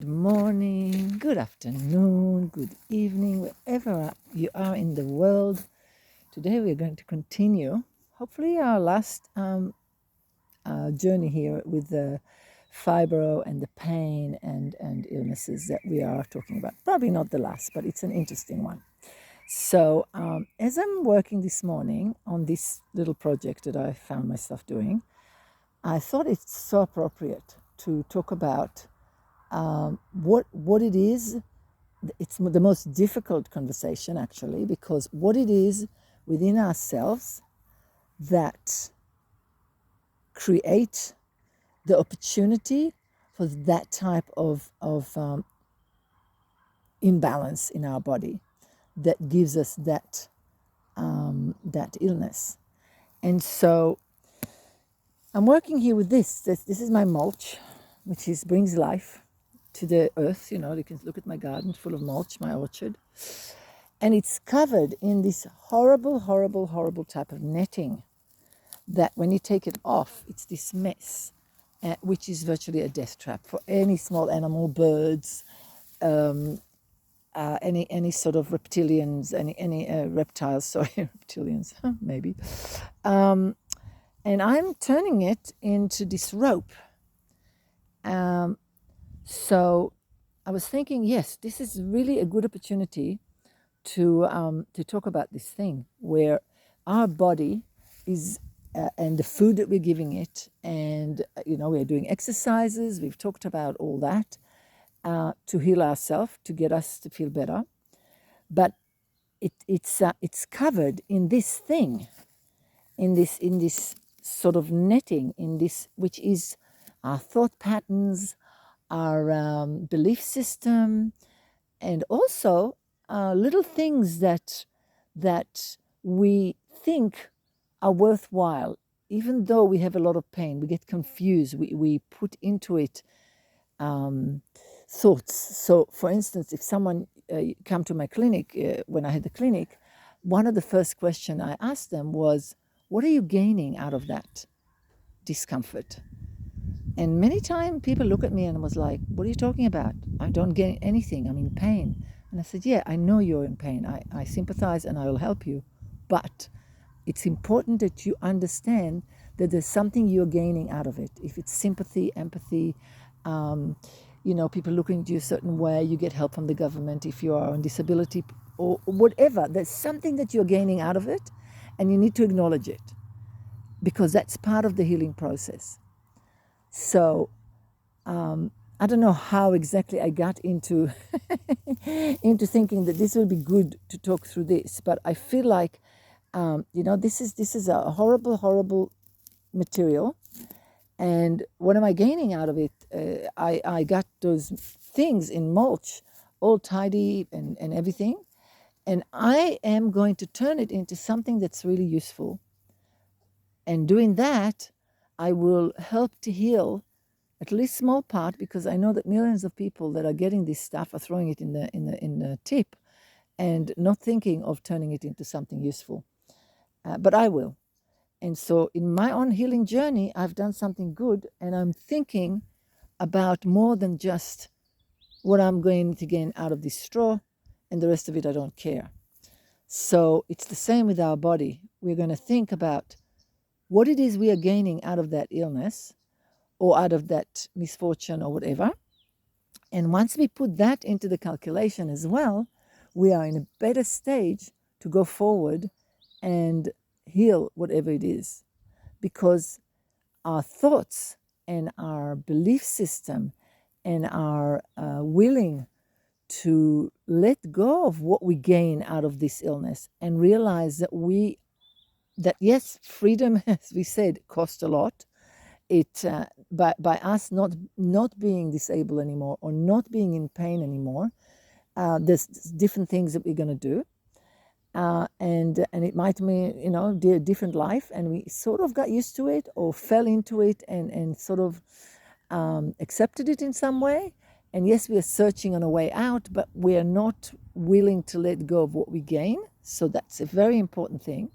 morning, good afternoon, good evening, wherever you are in the world. Today we are going to continue, hopefully, our last journey here with the fibro and the pain and illnesses that we are talking about. Probably not the last, but it's an interesting one. So, as I'm working this morning on this little project that I found myself doing, I thought it's so appropriate to talk about what it is. It's the most difficult conversation, actually, because what it is within ourselves that create the opportunity for that type of imbalance in our body that gives us that illness. And so I'm working here with this. This is my mulch, which brings life to the earth. You can look at my garden full of mulch, my orchard. And it's covered in this horrible, horrible, horrible type of netting that when you take it off, it's this mess, which is virtually a death trap for any small animal, birds, any sort of reptilians, any reptiles, sorry, reptilians, maybe. And I'm turning it into this rope. So I was thinking, yes, this is really a good opportunity to talk about this thing where our body is, and the food that we're giving it, and we're doing exercises. We've talked about all that to heal ourselves, to get us to feel better. But it's covered in this thing, in this sort of netting, in this which is our thought patterns, our belief system, and also little things that we think are worthwhile, even though we have a lot of pain. We get confused. We put into it thoughts. So, for instance, if someone come to my clinic, when I had the clinic, one of the first questions I asked them was, what are you gaining out of that discomfort? And many times people look at me and was like, what are you talking about? I don't gain anything. I'm in pain. And I said, yeah, I know you're in pain. I sympathize and I will help you. But it's important that you understand that there's something you're gaining out of it. If it's sympathy, empathy, people looking at you a certain way, you get help from the government. If you are on disability or whatever, there's something that you're gaining out of it, and you need to acknowledge it because that's part of the healing process. So I don't know how exactly I got into into thinking that this will be good to talk through this, but I feel like this is a horrible, horrible material. And what am I gaining out of it? I got those things in mulch, all tidy and everything. And I am going to turn it into something that's really useful. And doing that, I will help to heal at least small part, because I know that millions of people that are getting this stuff are throwing it in the tip and not thinking of turning it into something useful. But I will. And so in my own healing journey, I've done something good, and I'm thinking about more than just what I'm going to gain out of this straw, and the rest of it I don't care. So it's the same with our body. We're going to think about what it is we are gaining out of that illness or out of that misfortune or whatever. And once we put that into the calculation as well, we are in a better stage to go forward and heal whatever it is. Because our thoughts and our belief system and our willing to let go of what we gain out of this illness and realize that yes, freedom, as we said, costs a lot. It by us not being disabled anymore or not being in pain anymore, there's different things that we're going to do, and it might mean a different life, and we sort of got used to it or fell into it and sort of accepted it in some way. And yes, we are searching on a way out, but we are not willing to let go of what we gain. So that's a very important thing.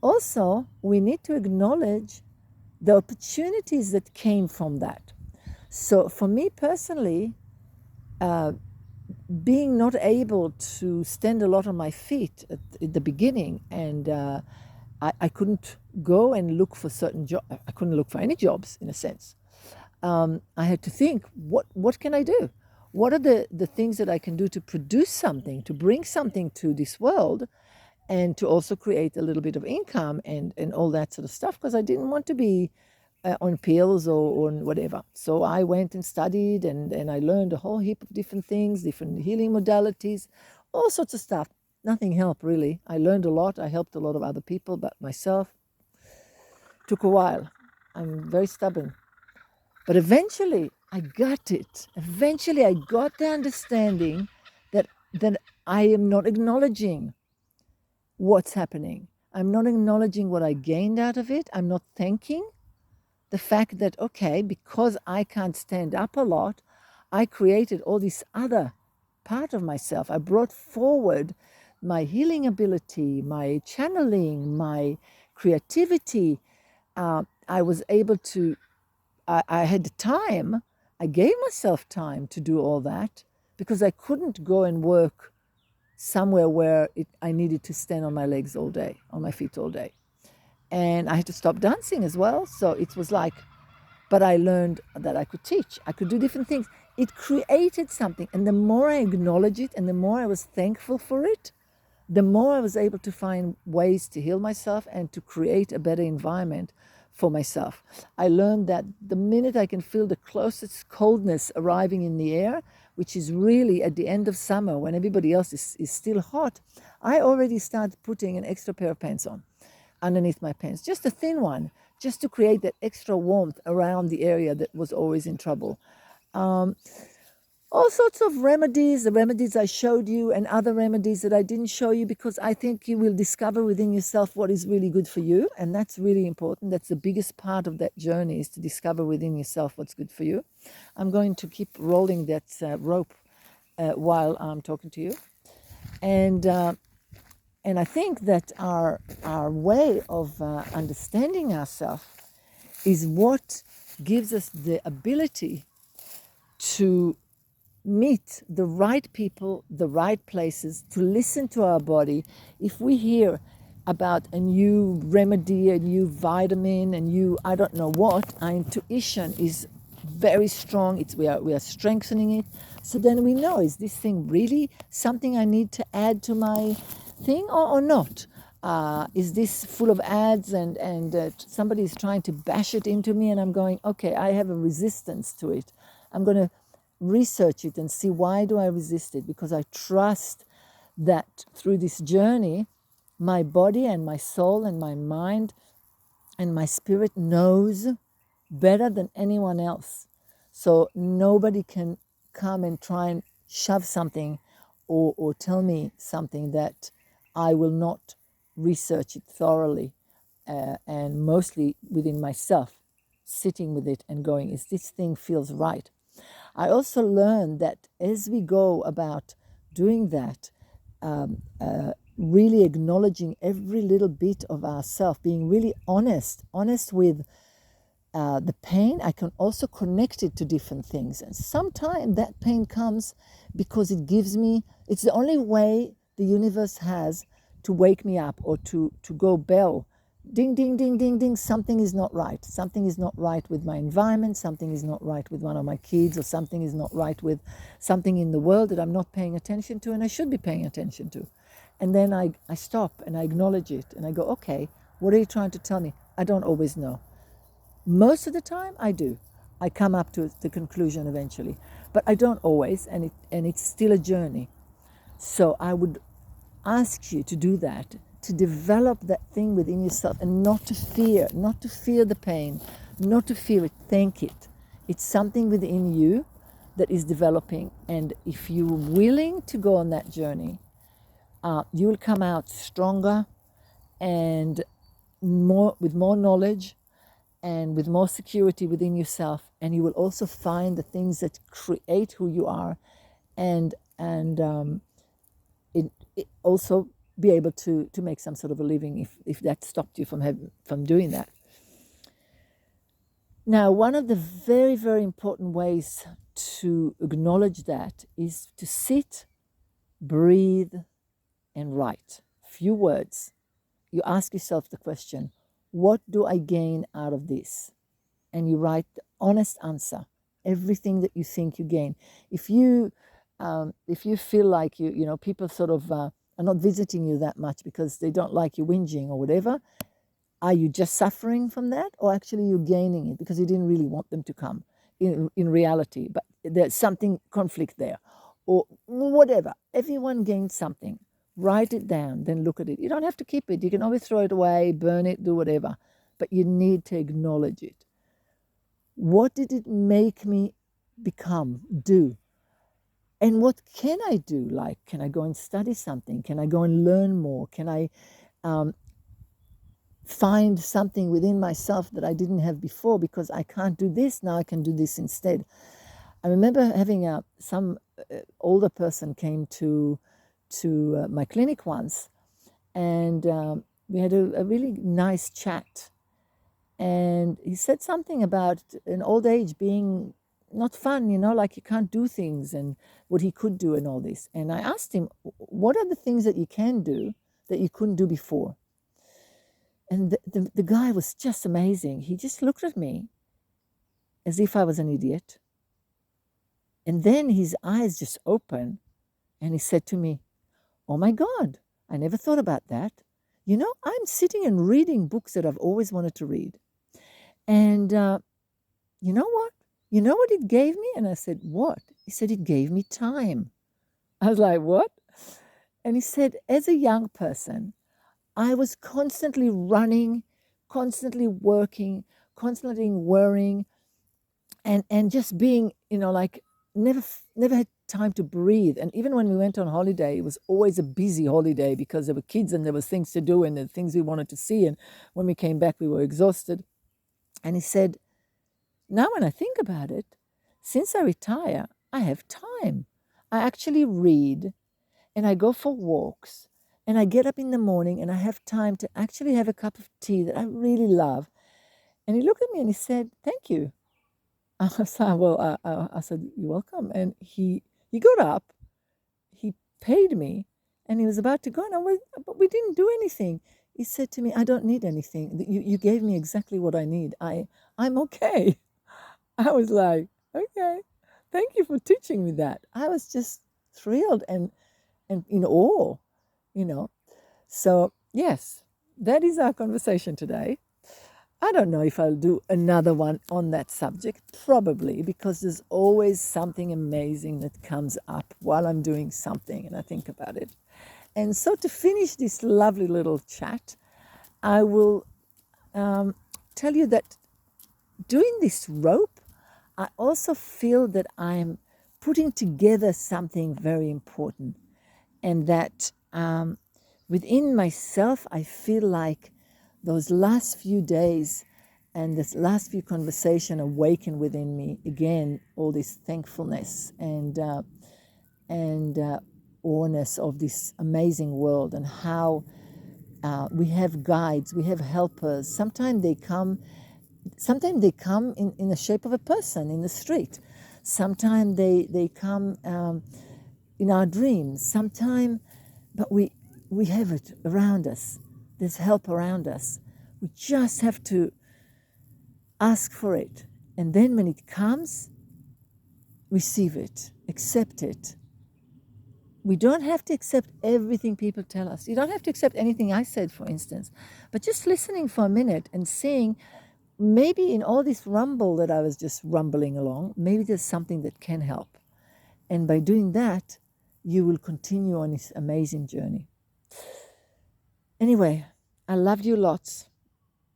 Also, we need to acknowledge the opportunities that came from that. So for me personally, being not able to stand a lot on my feet at the beginning, and I couldn't go and look for certain jobs. I couldn't look for any jobs, in a sense. I had to think, what can I do? What are the things that I can do to produce something, to bring something to this world, and to also create a little bit of income and all that sort of stuff, because I didn't want to be on pills or on whatever. So I went and studied, and I learned a whole heap of different things, different healing modalities, all sorts of stuff. Nothing helped, really. I learned a lot. I helped a lot of other people, but myself took a while. I'm very stubborn. But eventually I got it. Eventually I got the understanding that I am not acknowledging what's happening. I'm not acknowledging what I gained out of it. I'm not thanking the fact that, okay, because I can't stand up a lot, I created all this other part of myself. I brought forward my healing ability, my channeling, my creativity. I was able to, I had time. I gave myself time to do all that because I couldn't go and work somewhere where I needed to stand on my legs all day, on my feet all day. And I had to stop dancing as well. So it was like, but I learned that I could teach, I could do different things. It created something. And the more I acknowledge it and the more I was thankful for it, the more I was able to find ways to heal myself and to create a better environment for myself. I learned that the minute I can feel the closest coldness arriving in the air, which is really at the end of summer when everybody else is still hot, I already start putting an extra pair of pants on underneath my pants, just a thin one, just to create that extra warmth around the area that was always in trouble. All sorts of remedies, the remedies I showed you and other remedies that I didn't show you, because I think you will discover within yourself what is really good for you. And that's really important. That's the biggest part of that journey, is to discover within yourself what's good for you. I'm going to keep rolling that rope while I'm talking to you. And I think that our way of understanding ourselves is what gives us the ability to meet the right people, the right places, to listen to our body. If we hear about a new remedy, a new vitamin, a new I don't know what, our intuition is very strong. We are strengthening it. So then we know, is this thing really something I need to add to my thing or not? Is this full of ads and somebody is trying to bash it into me, and I'm going, okay, I have a resistance to it. I'm going to research it and see, why do I resist it? Because I trust that through this journey, my body and my soul and my mind and my spirit knows better than anyone else. So nobody can come and try and shove something or tell me something that I will not research it thoroughly and mostly within myself, sitting with it and going, is this thing feels right? I also learned that as we go about doing that, really acknowledging every little bit of ourself, being really honest with the pain, I can also connect it to different things. And sometimes that pain comes because it gives me, it's the only way the universe has to wake me up or to go bell. Ding, ding, ding, ding, ding, something is not right. Something is not right with my environment. Something is not right with one of my kids, or something is not right with something in the world that I'm not paying attention to and I should be paying attention to. And then I stop and I acknowledge it and I go, okay, what are you trying to tell me? I don't always know. Most of the time I do. I come up to the conclusion eventually, but I don't always, and it's still a journey. So I would ask you to do that, to develop that thing within yourself and not to fear the pain, not to fear it, thank it. It's something within you that is developing, and if you're willing to go on that journey, you will come out stronger and with more knowledge and with more security within yourself, and you will also find the things that create who you are, and it also be able to make some sort of a living if that stopped you from doing that. Now, one of the very, very important ways to acknowledge that is to sit, breathe, and write. Few words. You ask yourself the question, what do I gain out of this? And you write the honest answer, everything that you think you gain. If you feel like people sort of are not visiting you that much because they don't like you whinging or whatever, are you just suffering from that, or actually you're gaining it because you didn't really want them to come in reality, but there's something conflict there, or whatever. Everyone gains something. Write it down, then look at it. You don't have to keep it. You can always throw it away, burn it, do whatever, but you need to acknowledge it. What did it make me become, do? And what can I do? Like, can I go and study something? Can I go and learn more? Can I find something within myself that I didn't have before? Because I can't do this, now I can do this instead. I remember having some older person came to my clinic once, and we had a really nice chat. And he said something about an old age being not fun, like you can't do things, and what he could do and all this. And I asked him, what are the things that you can do that you couldn't do before? And the guy was just amazing. He just looked at me as if I was an idiot. And then his eyes just opened and he said to me, oh my God, I never thought about that. I'm sitting and reading books that I've always wanted to read. And you know what? You know what it gave me? And I said, what? He said, it gave me time. I was like, what? And he said, as a young person, I was constantly running, constantly working, constantly worrying, and just being, like never had time to breathe. And even when we went on holiday, it was always a busy holiday because there were kids and there was things to do and the things we wanted to see. And when we came back, we were exhausted. And he said, now when I think about it, since I retire, I have time. I actually read and I go for walks and I get up in the morning and I have time to actually have a cup of tea that I really love. And he looked at me and he said, thank you. I said, well, I said, you're welcome. And he got up, he paid me, and he was about to go. And I went, but we didn't do anything. He said to me, I don't need anything. You gave me exactly what I need. I'm okay. I was like, okay, thank you for teaching me that. I was just thrilled and in awe, So, yes, that is our conversation today. I don't know if I'll do another one on that subject, probably, because there's always something amazing that comes up while I'm doing something and I think about it. And so to finish this lovely little chat, I will tell you that doing this rope, I also feel that I'm putting together something very important, and that within myself, I feel like those last few days and this last few conversation awaken within me again all this thankfulness and awareness of this amazing world, and how we have guides, we have helpers. Sometimes they come in the shape of a person in the street. Sometimes they come in our dreams. Sometimes, but we have it around us. There's help around us. We just have to ask for it. And then when it comes, receive it, accept it. We don't have to accept everything people tell us. You don't have to accept anything I said, for instance. But just listening for a minute and seeing, maybe in all this rumble that I was just rumbling along, maybe there's something that can help. And by doing that, you will continue on this amazing journey. Anyway, I love you lots,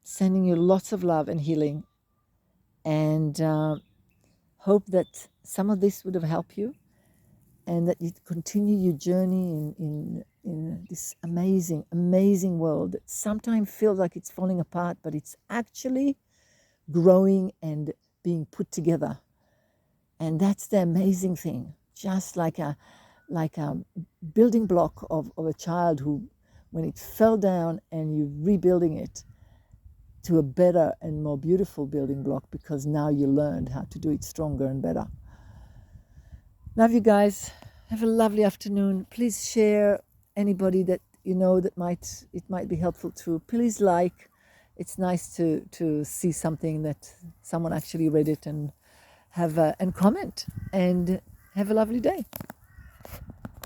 sending you lots of love and healing, and hope that some of this would have helped you, and that you continue your journey in this amazing, amazing world that sometimes feels like it's falling apart, but it's actually growing and being put together. And that's the amazing thing. Just like a building block of a child who, when it fell down and you're rebuilding it to a better and more beautiful building block, because now you learned how to do it stronger and better. Love you guys. Have a lovely afternoon. Please share anybody that you know that might be helpful to. Please like. It's nice to see something that someone actually read it and have and comment and have a lovely day.